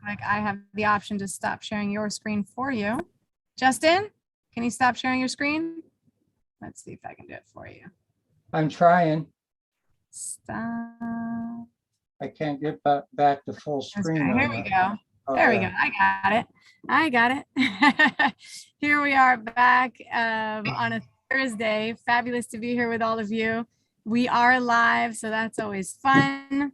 like I have the option to stop sharing your screen for you. Justin, can you stop sharing your screen? Let's see if I can do it for you. I'm trying. Stop. I can't get back to full screen. Okay, here we go. There we go. I got it. I got it. Here we are back on a Thursday. Fabulous to be here with all of you. We are live, so that's always fun.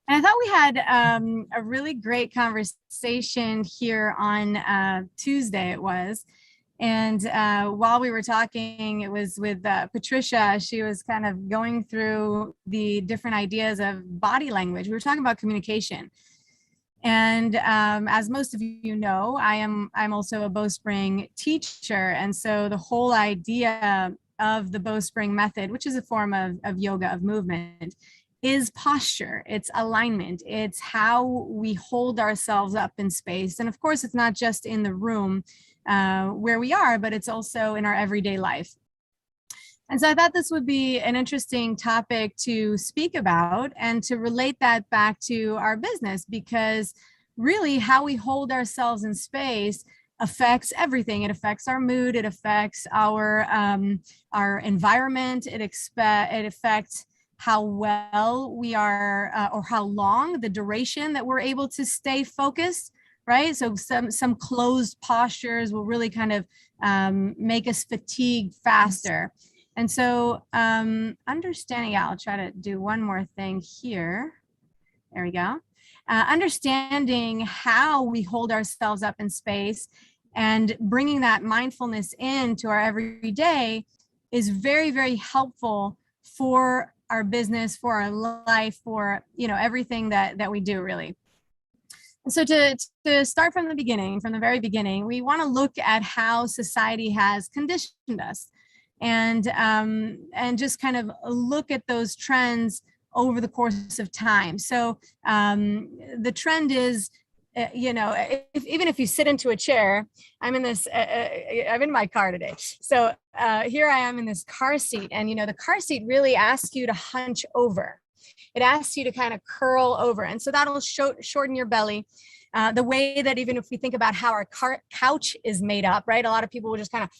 And I thought we had a really great conversation here on Tuesday, it was. And while we were talking, it was with Patricia. She was kind of going through the different ideas of body language. We were talking about communication. And as most of you know, I'm also a Bowspring teacher. And so the whole idea of the Bowspring method, which is a form of yoga, of movement, is posture, it's alignment, it's how we hold ourselves up in space. And of course, it's not just in the room where we are, but it's also in our everyday life. And so I thought this would be an interesting topic to speak about and to relate that back to our business, because really how we hold ourselves in space affects everything. It affects our mood, it affects our environment, it affects how well we are or how long, the duration that we're able to stay focused, right? So some closed postures will really kind of make us fatigue faster. And so understanding, I'll try to do one more thing here. There we go. Understanding how we hold ourselves up in space and bringing that mindfulness into our everyday is very, very helpful for our business, for our life, for everything that we do, really. And so to start from the very beginning, we want to look at how society has conditioned us, and just kind of look at those trends over the course of time. So the trend is, even if you sit into a chair, I'm in my car today. So here I am in this car seat, and the car seat really asks you to hunch over. It asks you to kind of curl over, and so that'll shorten your belly. The way that, even if we think about how our couch is made up, right? A lot of people will just kind of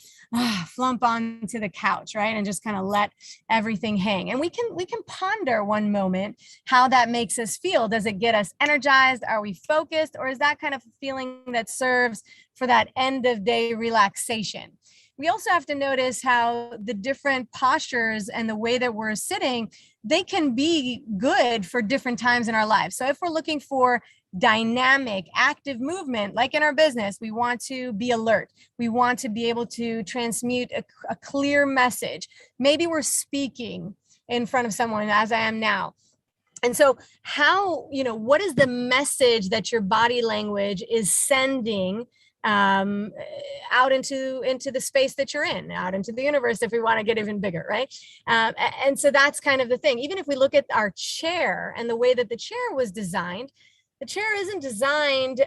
flump onto the couch, right? And just kind of let everything hang. And we can ponder one moment how that makes us feel. Does it get us energized? Are we focused? Or is that kind of a feeling that serves for that end of day relaxation? We also have to notice how the different postures and the way that we're sitting, they can be good for different times in our lives. So if we're looking for dynamic, active movement, like in our business, we want to be alert. We want to be able to transmute a clear message. Maybe we're speaking in front of someone, as I am now. And so what is the message that your body language is sending out into the space that you're in, out into the universe, if we want to get even bigger, right? And so that's kind of the thing. Even if we look at our chair and the way that the chair was designed, the chair isn't designed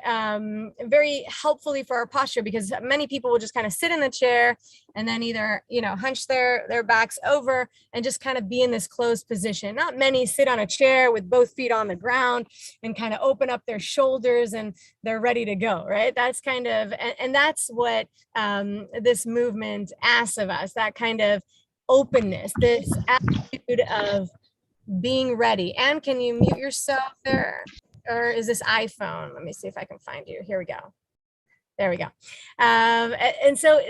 very helpfully for our posture, because many people will just kind of sit in the chair and then either, hunch their backs over and just kind of be in this closed position. Not many sit on a chair with both feet on the ground and kind of open up their shoulders and they're ready to go, right? That's kind of, and that's what this movement asks of us, that kind of openness, this attitude of being ready. And can you mute yourself there? Or is this iPhone? Let me see if I can find you. Here we go. There we go. And so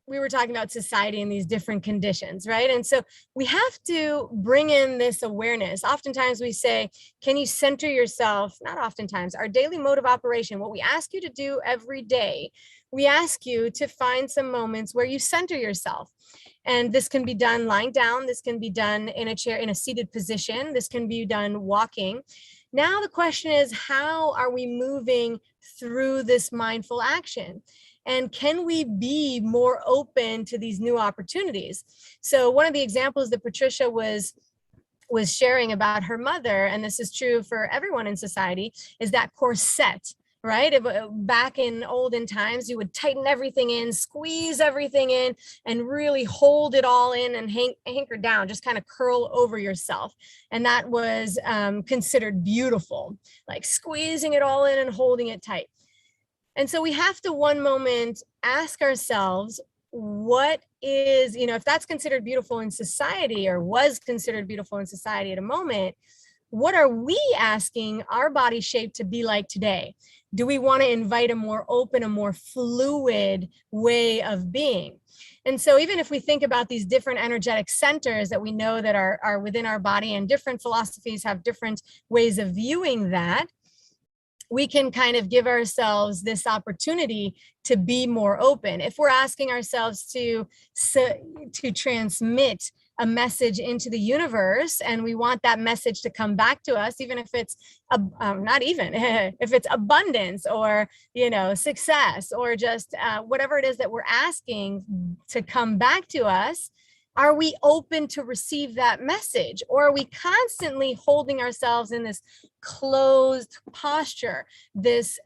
we were talking about society and these different conditions, right? And so we have to bring in this awareness. Oftentimes we say, can you center yourself? Not oftentimes, our daily mode of operation, what we ask you to do every day, we ask you to find some moments where you center yourself. And this can be done lying down. This can be done in a chair, in a seated position. This can be done walking. Now the question is, how are we moving through this mindful action? And can we be more open to these new opportunities? So one of the examples that Patricia was sharing about her mother, and this is true for everyone in society, is that corset. right? Back in olden times, you would tighten everything in, squeeze everything in, and really hold it all in and hanker down, just kind of curl over yourself. And that was considered beautiful, like squeezing it all in and holding it tight. And so we have to one moment ask ourselves, what is, if that's considered beautiful in society, or was considered beautiful in society at a moment, what are we asking our body shape to be like today? Do we want to invite a more open, a more fluid way of being? And so even if we think about these different energetic centers that we know that are within our body, and different philosophies have different ways of viewing that, we can kind of give ourselves this opportunity to be more open. If we're asking ourselves to transmit a message into the universe, and we want that message to come back to us, even if it's not even if it's abundance, or success, or just whatever it is that we're asking to come back to us, are we open to receive that message? Or are we constantly holding ourselves in this closed posture, this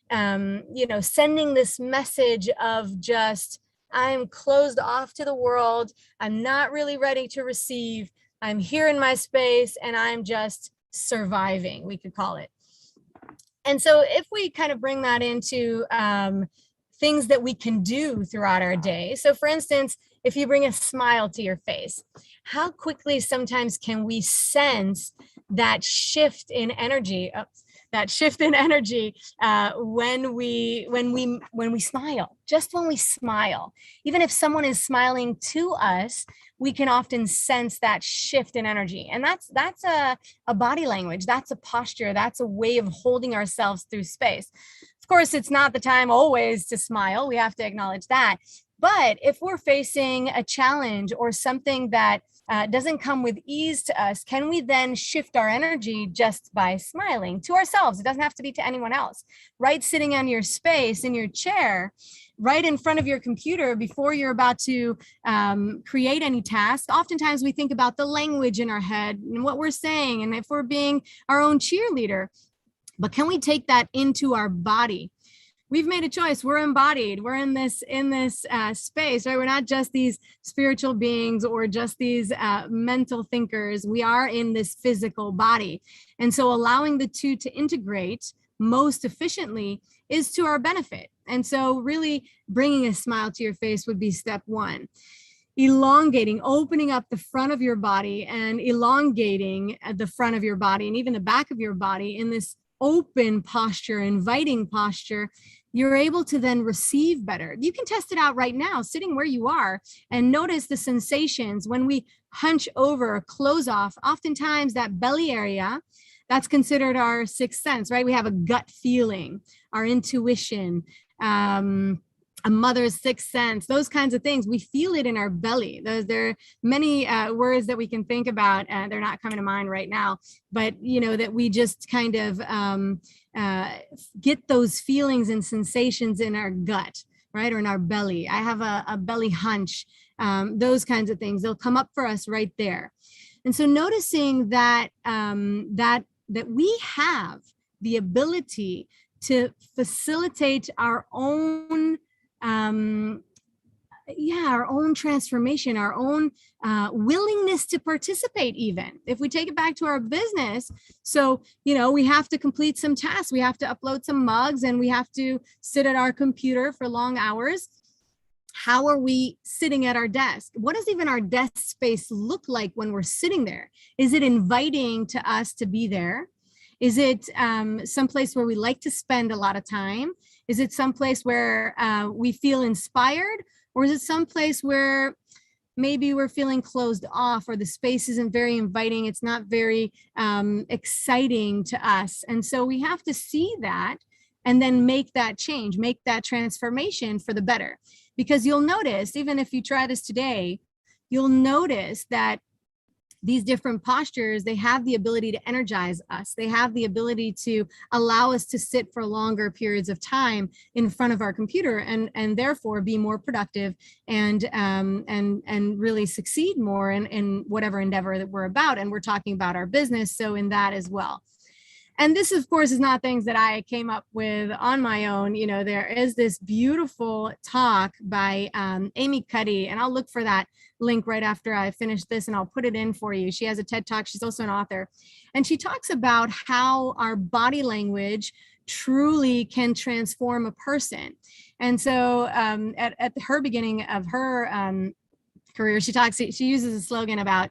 sending this message of just, I'm closed off to the world, I'm not really ready to receive, I'm here in my space, and I'm just surviving, we could call it. And so if we kind of bring that into things that we can do throughout our day. So for instance, if you bring a smile to your face, how quickly sometimes can we sense that shift in energy, when we smile, just when we smile. Even if someone is smiling to us, we can often sense that shift in energy. And that's a body language, that's a posture, that's a way of holding ourselves through space. Of course, it's not the time always to smile. We have to acknowledge that. But if we're facing a challenge or something that doesn't come with ease to us, can we then shift our energy just by smiling to ourselves? It doesn't have to be to anyone else. Right, sitting on your space in your chair, right in front of your computer, before you're about to create any task, oftentimes we think about the language in our head and what we're saying, and if we're being our own cheerleader. But can we take that into our body? We've made a choice. We're embodied. We're in this space, right? We're not just these spiritual beings or just these mental thinkers. We are in this physical body. And so allowing the two to integrate most efficiently is to our benefit. And so really bringing a smile to your face would be step one. Elongating, opening up the front of your body and elongating the front of your body and even the back of your body in this open posture, inviting posture, you're able to then receive better. You can test it out right now, sitting where you are, and notice the sensations when we hunch over or close off. Oftentimes that belly area, that's considered our sixth sense, right? We have a gut feeling, our intuition, a mother's sixth sense, those kinds of things. We feel it in our belly. There are many words that we can think about. They're not coming to mind right now, but that we just kind of get those feelings and sensations in our gut, right? Or in our belly. I have a belly hunch, those kinds of things. They'll come up for us right there. And so noticing that, that we have the ability to facilitate our own our own transformation, our own willingness to participate. Even if we take it back to our business, so we have to complete some tasks, we have to upload some mugs, and we have to sit at our computer for long hours. How are we sitting at our desk? What does even our desk space look like when we're sitting there? Is it inviting to us to be there? Is it someplace where we like to spend a lot of time? Is it someplace where we feel inspired? Or is it someplace where maybe we're feeling closed off, or the space isn't very inviting, it's not very exciting to us? And so we have to see that and then make that change, make that transformation for the better. Because you'll notice, even if you try this today, you'll notice that these different postures, they have the ability to energize us. They have the ability to allow us to sit for longer periods of time in front of our computer, and therefore be more productive and really succeed more in whatever endeavor that we're about. And we're talking about our business, so in that as well. And this, of course, is not things that I came up with on my own. You know, there is this beautiful talk by Amy Cuddy, and I'll look for that link right after I finish this and I'll put it in for you. She has a TED Talk. She's also an author. And she talks about how our body language truly can transform a person. And so at her beginning of her career, she uses a slogan about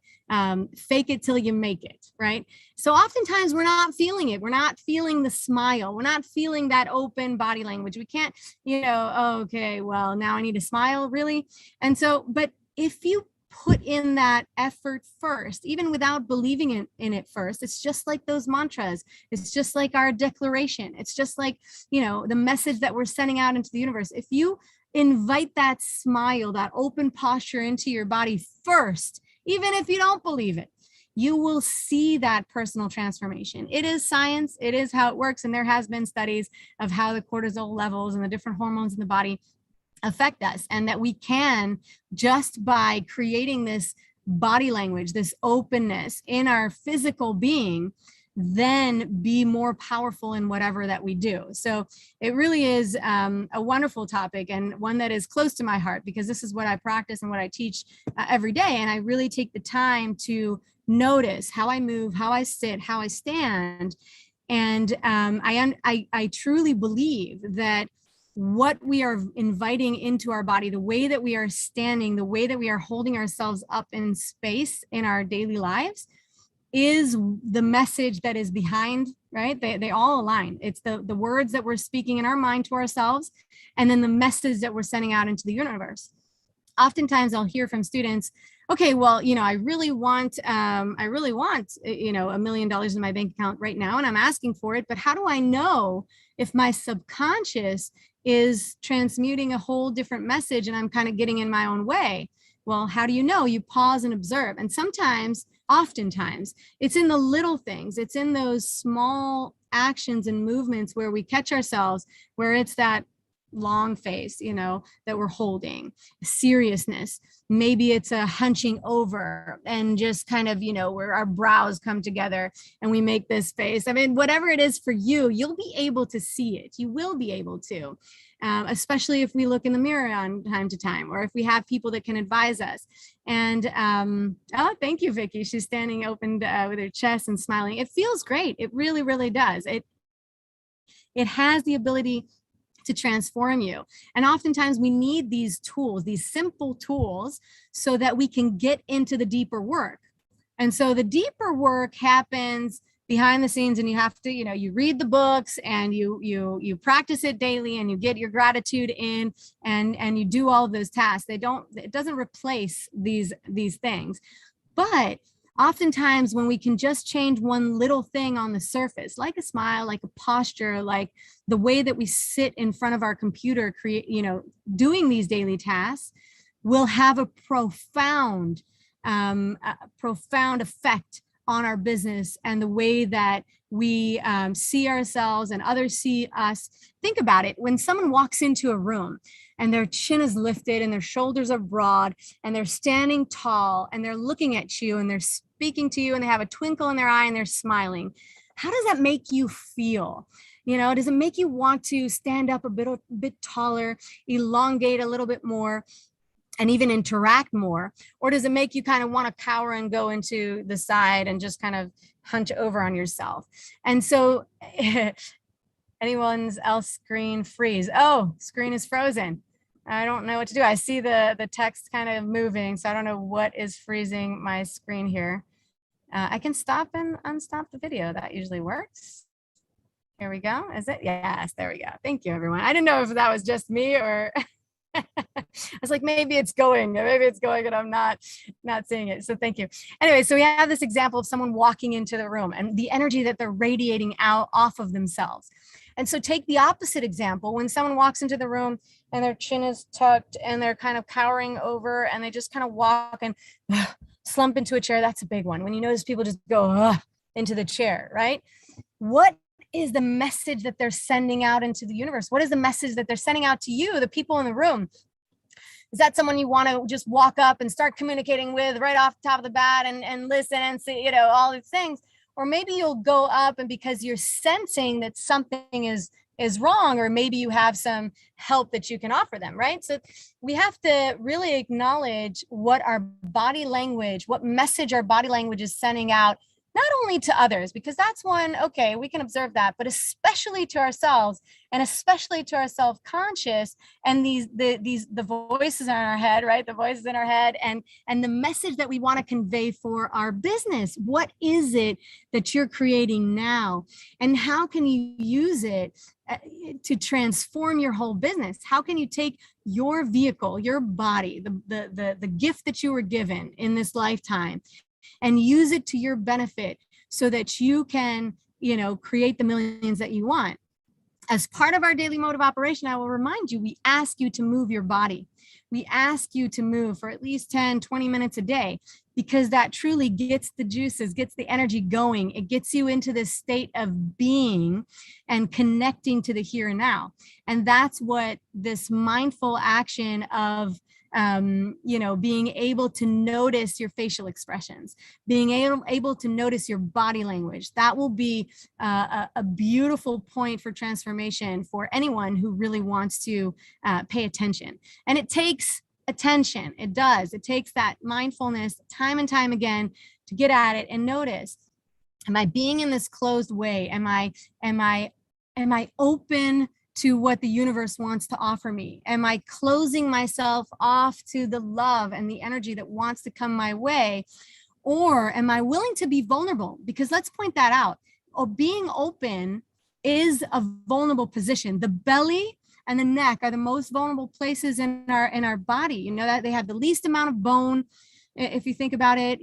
fake it till you make it, right? So oftentimes we're not feeling it. We're not feeling the smile. We're not feeling that open body language. We can't, okay, well, now I need to smile, really? And so, but if you put in that effort first, even without believing in it first, it's just like those mantras. It's just like our declaration. It's just like, the message that we're sending out into the universe. If you invite that smile, that open posture into your body first, even if you don't believe it, you will see that personal transformation. It is science. It is how it works. And there has been studies of how the cortisol levels and the different hormones in the body affect us, and that we can, just by creating this body language, this openness in our physical being, then be more powerful in whatever that we do. So it really is a wonderful topic, and one that is close to my heart, because this is what I practice and what I teach every day. And I really take the time to notice how I move, how I sit, how I stand. And I truly believe that what we are inviting into our body, the way that we are standing, the way that we are holding ourselves up in space in our daily lives, is the message that is behind, right? They all align. It's the words that we're speaking in our mind to ourselves, and then the message that we're sending out into the universe. Oftentimes I'll hear from students, okay, well, I really want, $1 million in my bank account right now, and I'm asking for it, but how do I know if my subconscious is transmuting a whole different message and I'm kind of getting in my own way? Well, how do you know? You pause and observe. And oftentimes, it's in the little things. It's in those small actions and movements where we catch ourselves, where it's that long face, that we're holding, seriousness. Maybe it's a hunching over and just kind of, where our brows come together and we make this face. I mean, whatever it is for you, you'll be able to see it. You will be able to, especially if we look in the mirror on time to time, or if we have people that can advise us. And thank you, Vicki. She's standing open with her chest and smiling. It feels great. It really, really does. It has the ability to transform you. And oftentimes we need these tools, these simple tools, so that we can get into the deeper work. And so the deeper work happens behind the scenes, and you have to, you read the books and you practice it daily, and you get your gratitude in, and you do all of those tasks. It doesn't replace these things. But oftentimes when we can just change one little thing on the surface, like a smile, like a posture, like the way that we sit in front of our computer, doing these daily tasks, will have a profound effect on our business and the way that we see ourselves and others see us. Think about it. When someone walks into a room and their chin is lifted and their shoulders are broad and they're standing tall and they're looking at you and they're speaking to you and they have a twinkle in their eye and they're smiling, how does that make you feel? Does it make you want to stand up a bit taller, elongate a little bit more, and even interact more? Or does it make you kind of want to cower and go into the side and just kind of hunch over on yourself? And so anyone's else screen freeze? Oh, screen is frozen. I don't know what to do. I see the text kind of moving, so I don't know what is freezing my screen here. I can stop and unstop the video. That usually works. Here we go. Is it? Yes, there we go. Thank you, everyone. I didn't know if that was just me or I was like, maybe it's going and I'm not seeing it. So thank you. Anyway, so we have this example of someone walking into the room and the energy that they're radiating out off of themselves. And so take the opposite example. When someone walks into the room and their chin is tucked and they're kind of cowering over and they just kind of walk and slump into a chair. That's a big one. When you notice people just go into the chair, right? What is the message that they're sending out into the universe? What is the message that they're sending out to you, the people in the room? Is that someone you want to just walk up and start communicating with right off the top of the bat and listen and see, all these things? or maybe you'll go up and because you're sensing that something is wrong, or maybe you have some help that you can offer them, right? So we have to really acknowledge what our body language, what message our body language is sending out, not only to others, because that's one, okay, we can observe that, but especially to ourselves, and especially to our self-conscious, and the voices in our head, right? The voices in our head, and the message that we want to convey for our business. What is it that you're creating now? And how can you use it to transform your whole business? How can you take your vehicle, your body, the gift that you were given in this lifetime, and use it to your benefit so that you can, create the millions that you want? As part of our daily mode of operation, I will remind you, we ask you to move your body. We ask you to move for at least 10, 20 minutes a day, because that truly gets the juices, gets the energy going. It gets you into this state of being and connecting to the here and now. And that's what this mindful action of being able to notice your facial expressions, being able to notice your body language, that will be a beautiful point for transformation for anyone who really wants to pay attention. And it takes attention. It does. It takes that mindfulness time and time again to get at it and notice, am I being in this closed way? Am I open to what the universe wants to offer me? Am I closing myself off to the love and the energy that wants to come my way? Or am I willing to be vulnerable? Because let's point that out. Being open is a vulnerable position. The belly and the neck are the most vulnerable places in our body. That they have the least amount of bone. If you think about it,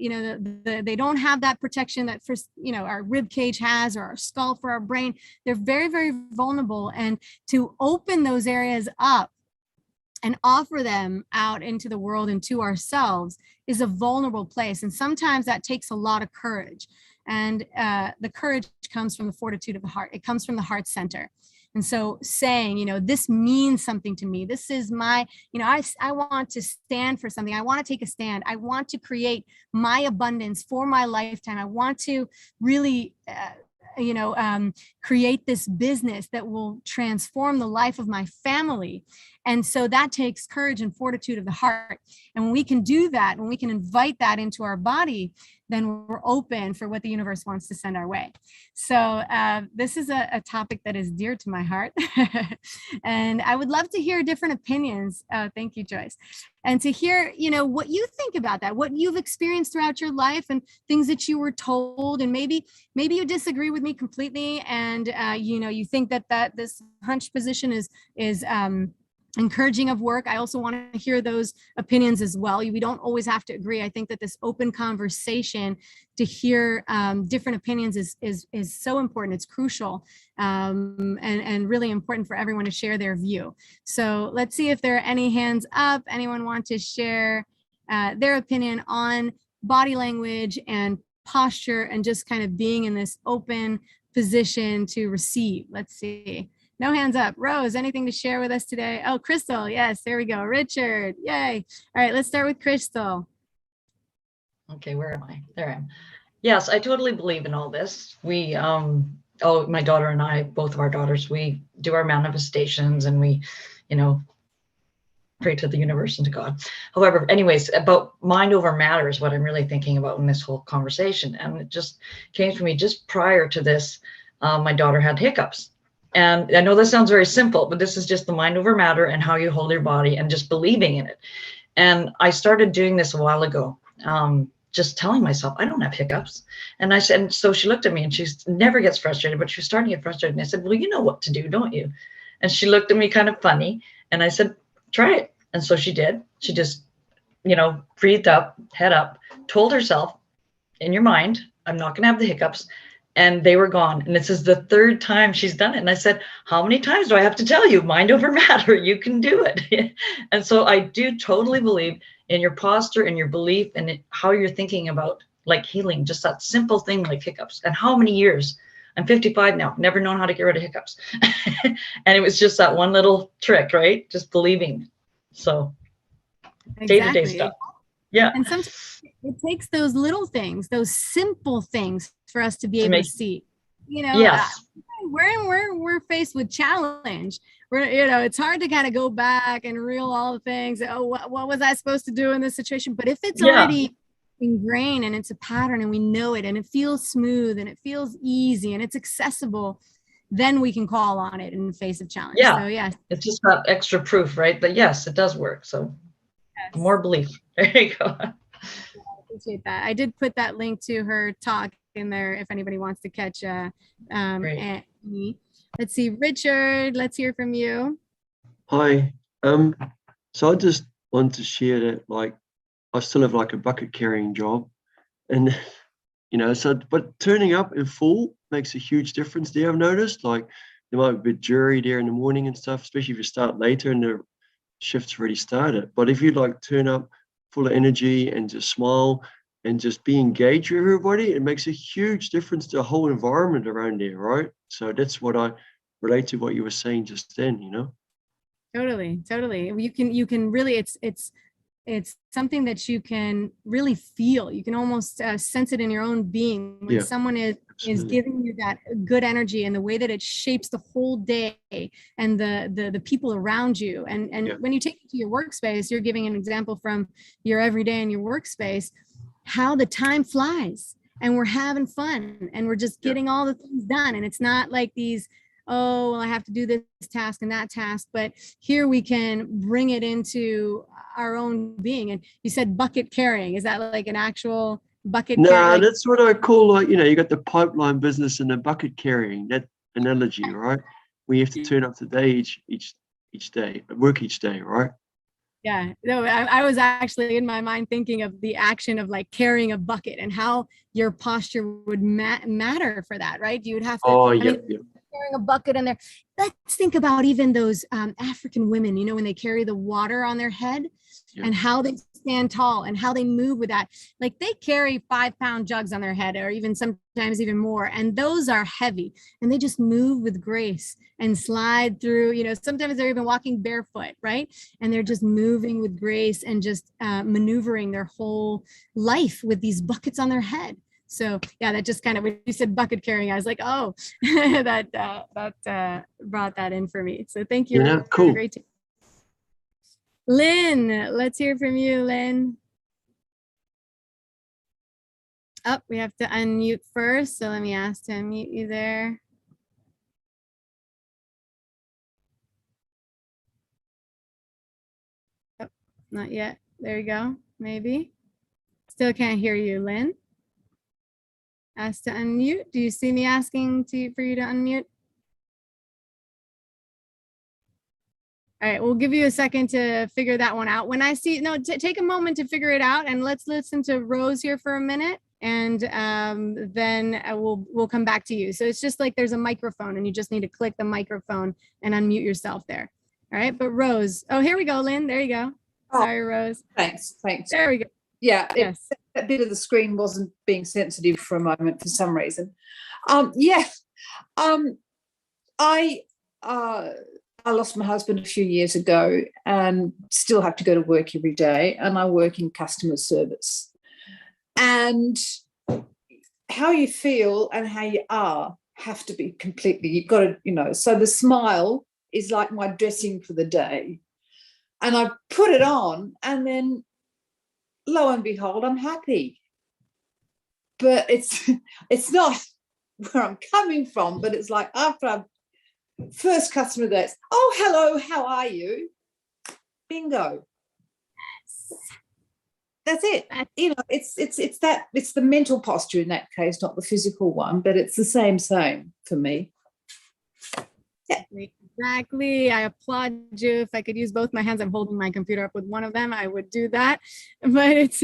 they don't have that protection that first, our rib cage has, or our skull for our brain. They're very, very vulnerable. And to open those areas up and offer them out into the world and to ourselves is a vulnerable place. And sometimes that takes a lot of courage. And the courage comes from the fortitude of the heart. It comes from the heart center. And so saying, this means something to me. This is my, I want to stand for something. I want to take a stand. I want to create my abundance for my lifetime. I want to really, create this business that will transform the life of my family. And so that takes courage and fortitude of the heart. And when we can do that, when we can invite that into our body, then we're open for what the universe wants to send our way. So this is a topic that is dear to my heart. And I would love to hear different opinions. Thank you, Joyce. And to hear, what you think about that, what you've experienced throughout your life and things that you were told. And maybe you disagree with me completely. And, you think that this hunch position is encouraging of work. I also want to hear those opinions as well. We don't always have to agree. I think that this open conversation to hear different opinions is so important. It's crucial and really important for everyone to share their view. So let's see if there are any hands up. Anyone want to share their opinion on body language and posture and just kind of being in this open position to receive? Let's see. No hands up. Rose, anything to share with us today? Oh, Crystal. Yes, there we go. Richard. Yay. All right, let's start with Crystal. Okay, where am I? There I am. Yes, I totally believe in all this. We, my daughter and I, both of our daughters, we do our manifestations and we, pray to the universe and to God. However, anyways, about mind over matter is what I'm really thinking about in this whole conversation. And it just came to me just prior to this, my daughter had hiccups. And I know this sounds very simple, but this is just the mind over matter and how you hold your body and just believing in it. And I started doing this a while ago, just telling myself, I don't have hiccups. And I said, and so she looked at me and she never gets frustrated, but she was starting to get frustrated. And I said, well, you know what to do, don't you? And she looked at me kind of funny. And I said, try it. And so she did. She just, breathed up, head up, told herself in your mind, I'm not going to have the hiccups. And they were gone. And this is the third time she's done it. And I said, how many times do I have to tell you? Mind over matter, you can do it. And so I do totally believe in your posture and your belief and how you're thinking about like healing, just that simple thing like hiccups. And how many years? I'm 55 now, never known how to get rid of hiccups. And it was just that one little trick, right? Just believing. So day-to-day stuff. Yeah. And sometimes it takes those little things, those simple things for us to be To able make- to see. You know, Yes. we're faced with challenge. It's hard to kind of go back and reel all the things. Oh, what was I supposed to do in this situation? But if it's Yeah. already ingrained and it's a pattern and we know it and it feels smooth and it feels easy and it's accessible, then we can call on it in the face of challenge. Yeah. So yeah. It's just not extra proof, right? But yes, it does work. So Yes. more belief. There you go. I appreciate that. I did put that link to her talk in there if anybody wants to catch Great. Annie. Let's see, Richard, let's hear from you. Hi. So I just want to share that, like, I still have like a bucket carrying job, and but turning up in full makes a huge difference there. I've noticed, like, there might be a bit jury there in the morning and stuff, especially if you start later and the shift's already started. But if you like turn up full of energy and just smile and just be engaged with everybody, it makes a huge difference to the whole environment around there, right? So that's what I relate to what you were saying just then, Totally. You can really, it's something that you can really feel. You can almost sense it in your own being when Yeah, someone is absolutely. giving you that good energy and the way that it shapes the whole day and the people around you. And Yeah. when you take it to your workspace, you're giving an example from your everyday in your workspace, how the time flies and we're having fun and we're just Yeah. getting all the things done. And it's not like these, oh, well, I have to do this task and that task, but here we can bring it into our own being. And you said bucket carrying. Is that like an actual bucket Nah, carrying? that's what I call, like, you got the pipeline business and the bucket carrying, that analogy, right? We have to turn up today each day, work each day, right? Yeah, no, I was actually in my mind thinking of the action of like carrying a bucket and how your posture would matter for that, right? You would have to, Oh, I yeah, mean, yeah. carrying a bucket in there. Let's think about even those African women, when they carry the water on their head Yeah. and how they stand tall and how they move with that. Like they carry 5-pound jugs on their head or even sometimes even more. And those are heavy and they just move with grace and slide through, sometimes they're even walking barefoot, right? And they're just moving with grace and just maneuvering their whole life with these buckets on their head. So yeah, that just kind of, when you said bucket carrying, I was like, oh, that brought that in for me. So thank you. Yeah, cool. Great to- Lynn, let's hear from you, Lynn. Oh, we have to unmute first. So let me ask to unmute you there. Oh, not yet. There you go. Maybe. Still can't hear you, Lynn. Ask to unmute. Do you see me asking for you to unmute? All right, we'll give you a second to figure that one out. When I see, no, take a moment to figure it out, and let's listen to Rose here for a minute, and then we'll come back to you. So it's just like there's a microphone, and you just need to click the microphone and unmute yourself there. All right, but Rose, oh, here we go, Lynn. There you go. Sorry, Rose. Thanks. There we go. Yeah, Yes. that bit of the screen wasn't being sensitive for a moment for some reason. I lost my husband a few years ago and still have to go to work every day, and I work in customer service. And how you feel and how you are have to be completely, you've got to, so the smile is like my dressing for the day. And I put it on and then lo and behold, I'm happy. But it's not where I'm coming from, but it's like after I've first customer that's, oh, hello, how are you? Bingo. That's it. It's the mental posture in that case, not the physical one, but it's the same for me. Yeah. Exactly. I applaud you. If I could use both my hands, I'm holding my computer up with one of them, I would do that. But it's,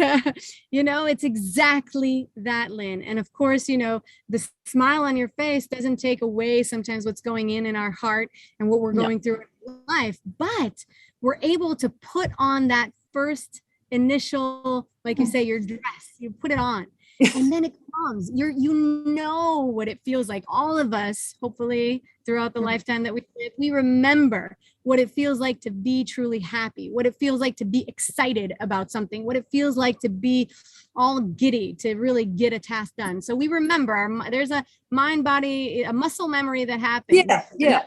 it's exactly that, Lynn. And of course, the smile on your face doesn't take away sometimes what's going in our heart and what we're going through in life, but we're able to put on that first initial, like you say, your dress, you put it on. and then it comes. You know what it feels like. All of us, hopefully, throughout the lifetime that we remember what it feels like to be truly happy, what it feels like to be excited about something, what it feels like to be all giddy to really get a task done. So we remember there's a mind, body, a muscle memory that happens. Yeah.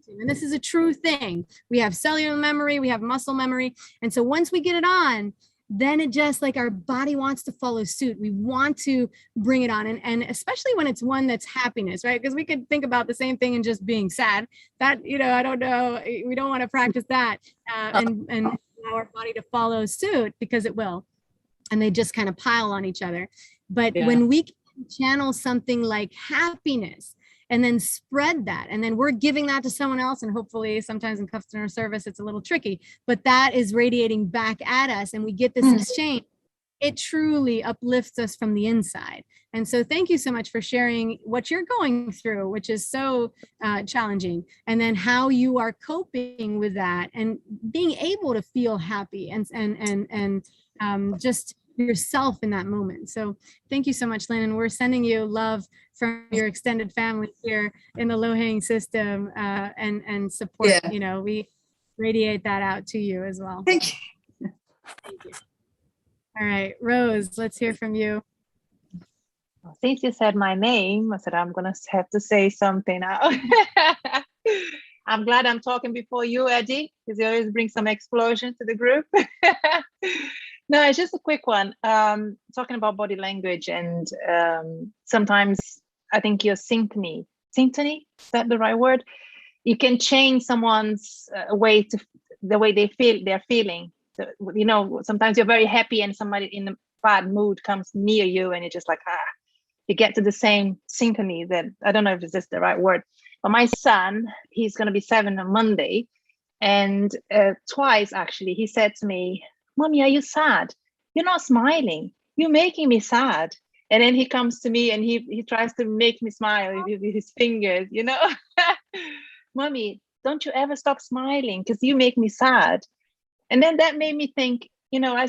And this is a true thing. We have cellular memory, we have muscle memory. And so once we get it on, then it just like our body wants to follow suit. We want to bring it on. And especially when it's one that's happiness, right? Because we could think about the same thing and just being sad. That, I don't know. We don't want to practice that and allow our body to follow suit, because it will. And they just kind of pile on each other. But when we can channel something like happiness, and then spread that, and then we're giving that to someone else, and hopefully sometimes in customer service it's a little tricky, but that is radiating back at us, and we get this exchange. It truly uplifts us from the inside. And so thank you so much for sharing what you're going through, which is so challenging, and then how you are coping with that and being able to feel happy and just yourself in that moment. So thank you so much, Lynn. And we're sending you love from your extended family here in the Low-Hanging System and support. We radiate that out to you as well. Thank you. Thank you. All right, Rose, let's hear from you. Since you said my name, I said I'm gonna have to say something now. I'm glad I'm talking before you, Eddie, because you always bring some explosion to the group. No, it's just a quick one. Talking about body language, and sometimes I think your synchrony, is that the right word? You can change someone's the way they're feeling. So, sometimes you're very happy and somebody in a bad mood comes near you and you're just like, you get to the same synchrony. That I don't know if it's just the right word. But my son, he's going to be 7 on Monday. And twice, actually, he said to me, "Mommy, are you sad? You're not smiling. You're making me sad." And then he comes to me and he tries to make me smile with his fingers, "Mommy, don't you ever stop smiling, because you make me sad." And then that made me think, I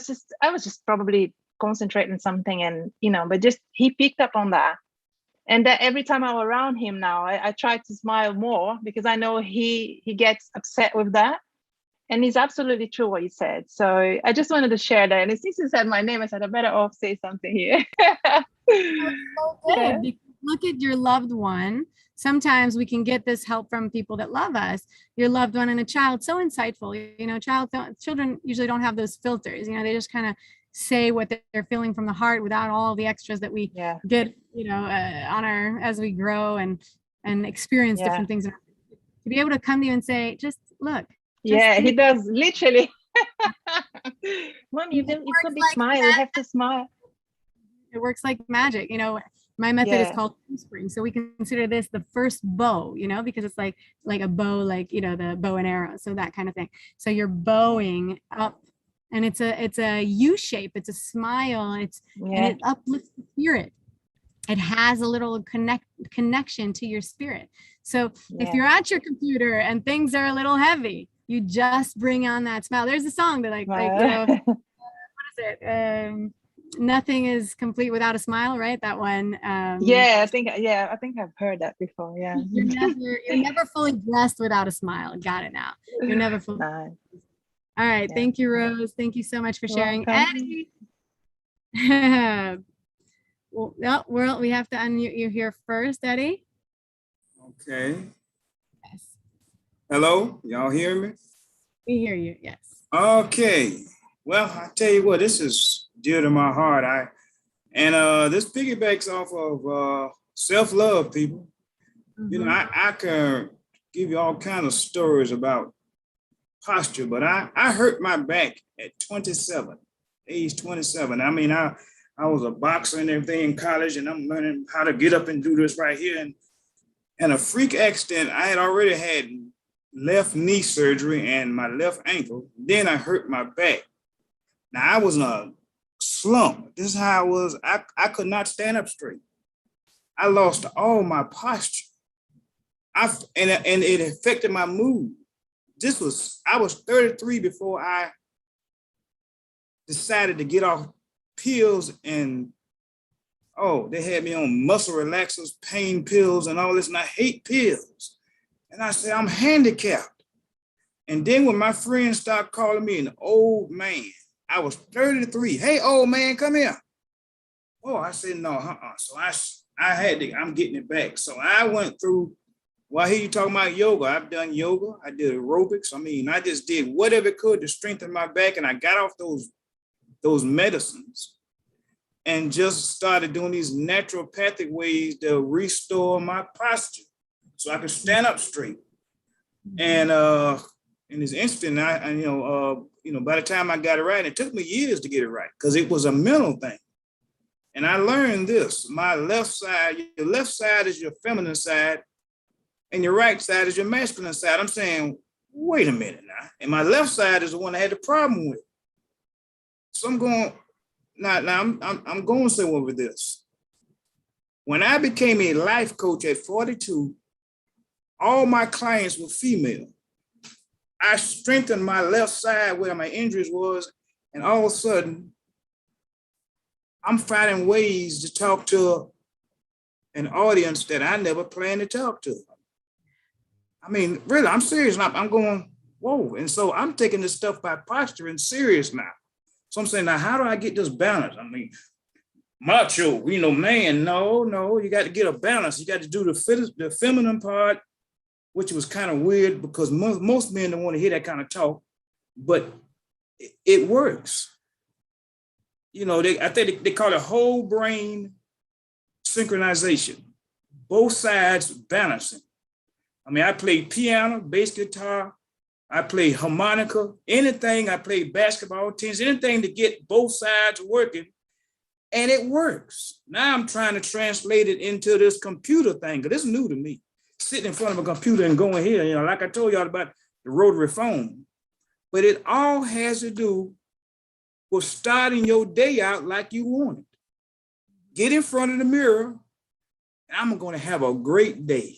was just probably concentrating on something, and, but just he picked up on that. And that every time I'm around him now, I try to smile more, because I know he gets upset with that. And it's absolutely true what you said. So I just wanted to share that. And since you said my name, I said I better off say something here. So good, because look at your loved one. Sometimes we can get this help from people that love us. Your loved one and a child, so insightful. Children usually don't have those filters. They just kind of say what they're feeling from the heart without all the extras that we get, as we grow and experience different things. To be able to come to you and say, just look. He does, literally. Mom, you could be smile. You have to smile. It works like magic. My method is called spring. So we consider this the first bow, because it's like a bow, like, the bow and arrow. So that kind of thing. So you're bowing up, and it's a U shape. It's a smile. And it uplifts the spirit. It has a little connection to your spirit. So if you're at your computer and things are a little heavy, you just bring on that smile. There's a song that what is it? Nothing is complete without a smile, right? That one. I think I've heard that before. Yeah. You're never fully dressed without a smile. Got it now. You're never fully. All right. Thank you, Rose. Thank you so much for sharing. Eddie. Well, we have to unmute you here first, Eddie. Okay. Yes. Hello, y'all hear me? We hear you, yes. Okay. Well, I tell you what, this is dear to my heart. This piggybacks off of self-love, people. Mm-hmm. I can give you all kinds of stories about posture, but I hurt my back at 27, age 27. I mean, I was a boxer and everything in college, and I'm learning how to get up and do this right here. And a freak accident, I had already had left knee surgery and my left ankle. Then I hurt my back. Now I was in a slump. This is how I was. I could not stand up straight. I lost all my posture. And it affected my mood. I was 33 before I decided to get off pills and Oh, they had me on muscle relaxers, pain pills, and all this, and I hate pills. And I said, I'm handicapped. And then when my friends started calling me an old man, I was 33. Hey, old man, come here. Oh, I said, no, So I'm getting it back. So I went through, well, I hear you talking about yoga. I've done yoga. I did aerobics. I mean, I just did whatever it could to strengthen my back. And I got off those medicines and just started doing these naturopathic ways to restore my posture so I could stand up straight. And it's instant. By the time I got it right, it took me years to get it right because it was a mental thing. And I learned this: your left side is your feminine side, and your right side is your masculine side. I'm saying, wait a minute now. And my left side is the one I had the problem with. So I'm going, I'm going somewhere with this. When I became a life coach at 42, all my clients were female. I strengthened my left side where my injuries was, and all of a sudden, I'm finding ways to talk to an audience that I never planned to talk to. I mean, really, I'm serious. I'm going, whoa. And so I'm taking this stuff by posturing serious now. So I'm saying, now, how do I get this balance? I mean, macho, man, no, you got to get a balance. You got to do the feminine part, which was kind of weird because most men don't want to hear that kind of talk, but it works. I think they call it whole brain synchronization, both sides balancing. I mean, I play piano, bass guitar, I play harmonica, anything. I play basketball, tennis, anything to get both sides working, and it works. Now I'm trying to translate it into this computer thing, because it's new to me. Sitting in front of a computer and going here, like I told y'all about the rotary phone. But it all has to do with starting your day out like you want it. Get in front of the mirror, and I'm going to have a great day.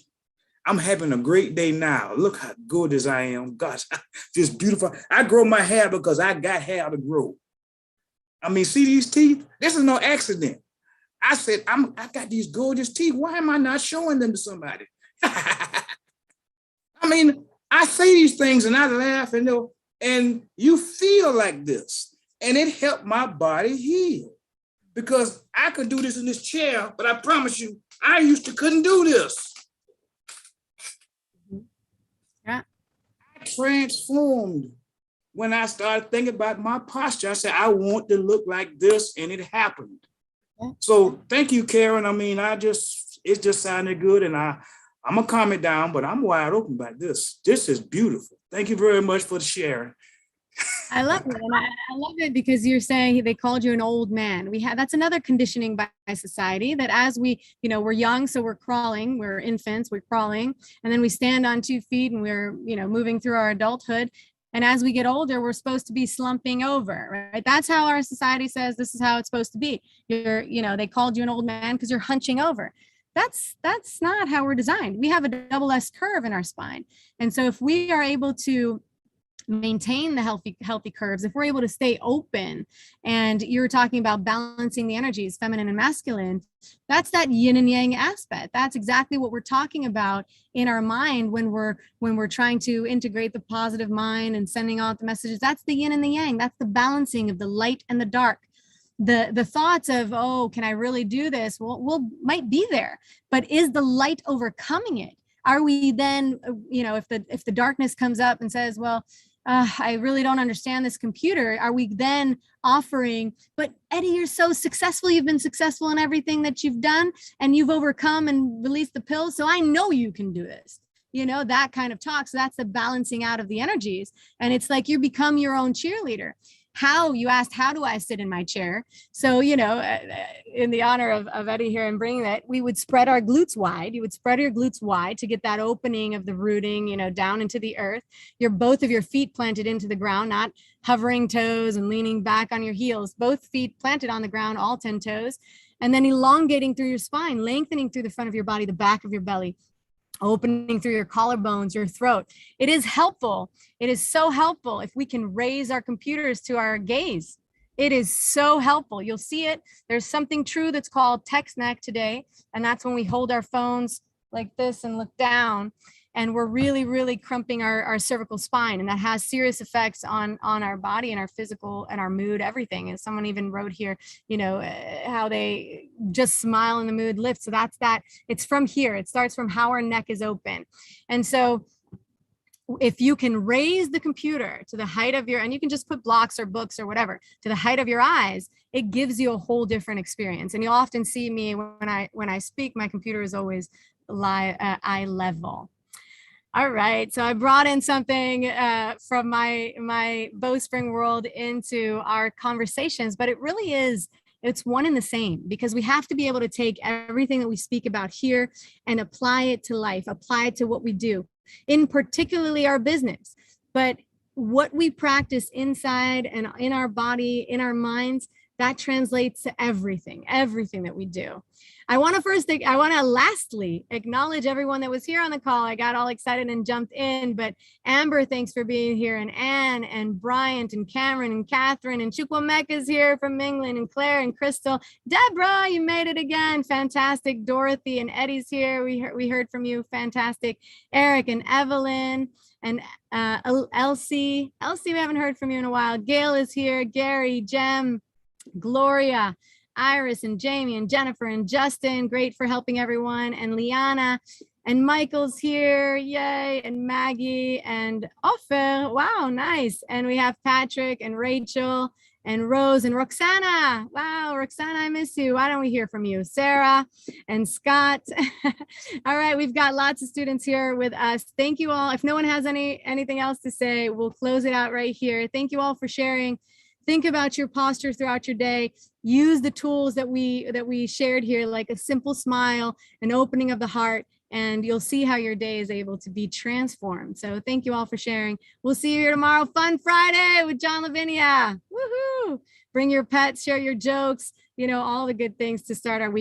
I'm having a great day now. Look how gorgeous I am. Gosh, just beautiful. I grow my hair because I got hair to grow. I mean, see these teeth? This is no accident. I said, I got these gorgeous teeth. Why am I not showing them to somebody? I mean, I say these things and I laugh and you feel like this. And it helped my body heal because I could do this in this chair, but I promise you, I used to couldn't do this. Yeah. I transformed when I started thinking about my posture. I said, I want to look like this, and it happened. Yeah. So thank you, Karen. I mean, it just sounded good, and I'm gonna calm it down, but I'm wide open about this. This is beautiful. Thank you very much for the sharing. I love it. And I love it because you're saying they called you an old man. That's another conditioning by society that as we're young, so we're crawling, we're infants, we're crawling, and then we stand on 2 feet and we're, moving through our adulthood. And as we get older, we're supposed to be slumping over, right? That's how our society says this is how it's supposed to be. They called you an old man because you're hunching over. That's not how we're designed. We have a double S curve in our spine. And so if we are able to maintain the healthy curves, if we're able to stay open, and you're talking about balancing the energies, feminine and masculine, that's that yin and yang aspect. That's exactly what we're talking about in our mind when we're trying to integrate the positive mind and sending out the messages. That's the yin and the yang. That's the balancing of the light and the dark. The thoughts of, oh, can I really do this? Well, might be there, but is the light overcoming it? Are we then, if the darkness comes up and says, well, I really don't understand this computer, are we then offering, but Eddie, you're so successful, you've been successful in everything that you've done, and you've overcome and released the pills, so I know you can do this. That kind of talk. So that's the balancing out of the energies. And it's like you become your own cheerleader. You asked, how do I sit in my chair? So, in the honor of Eddie here and bringing that, we would spread our glutes wide. You would spread your glutes wide to get that opening of the rooting, down into the earth. Both of your feet planted into the ground, not hovering toes and leaning back on your heels. Both feet planted on the ground, all 10 toes. And then elongating through your spine, lengthening through the front of your body, the back of your belly, opening through your collarbones, your throat. It is helpful. It is so helpful if we can raise our computers to our gaze, It is so helpful. You'll see it. There's something true that's called text neck today. And that's when we hold our phones like this and look down. And we're really, really crumping our cervical spine. And that has serious effects on our body and our physical and our mood, everything. And someone even wrote here, how they just smile and the mood lifts. So that's that. It's from here. It starts from how our neck is open. And so if you can raise the computer to the height of and you can just put blocks or books or whatever to the height of your eyes, it gives you a whole different experience. And you'll often see me when I speak, my computer is always eye level. All right, so I brought in something from my Bowspring world into our conversations, but it really is, it's one and the same, because we have to be able to take everything that we speak about here and apply it to life, apply it to what we do, in particularly our business. But what we practice inside and in our body, in our minds, that translates to everything that we do. I want to lastly acknowledge everyone that was here on the call. I got all excited and jumped in, but Amber, thanks for being here, and Anne and Bryant and Cameron and Catherine and Chukwemeka's here from England, and Claire and Crystal. Deborah, you made it again. Fantastic. Dorothy and Eddie's here. We heard from you. Fantastic. Eric and Evelyn and Elsie. Elsie, we haven't heard from you in a while. Gail is here. Gary, Jem, Gloria, Iris and Jamie and Jennifer and Justin, great for helping everyone, and Liana and Michael's here, yay, and Maggie and Ofer, wow, nice. And we have Patrick and Rachel and Rose and Roxana. Wow, Roxana, I miss you. Why don't we hear from you? Sarah and Scott. All right, we've got lots of students here with us. Thank you all. If no one has anything else to say, we'll close it out right here. Thank you all for sharing. Think about your posture throughout your day. Use the tools that we shared here, like a simple smile, an opening of the heart, and you'll see how your day is able to be transformed. So thank you all for sharing. We'll see you here tomorrow. Fun Friday with John Lavinia. Woohoo! Bring your pets, share your jokes, all the good things to start our week.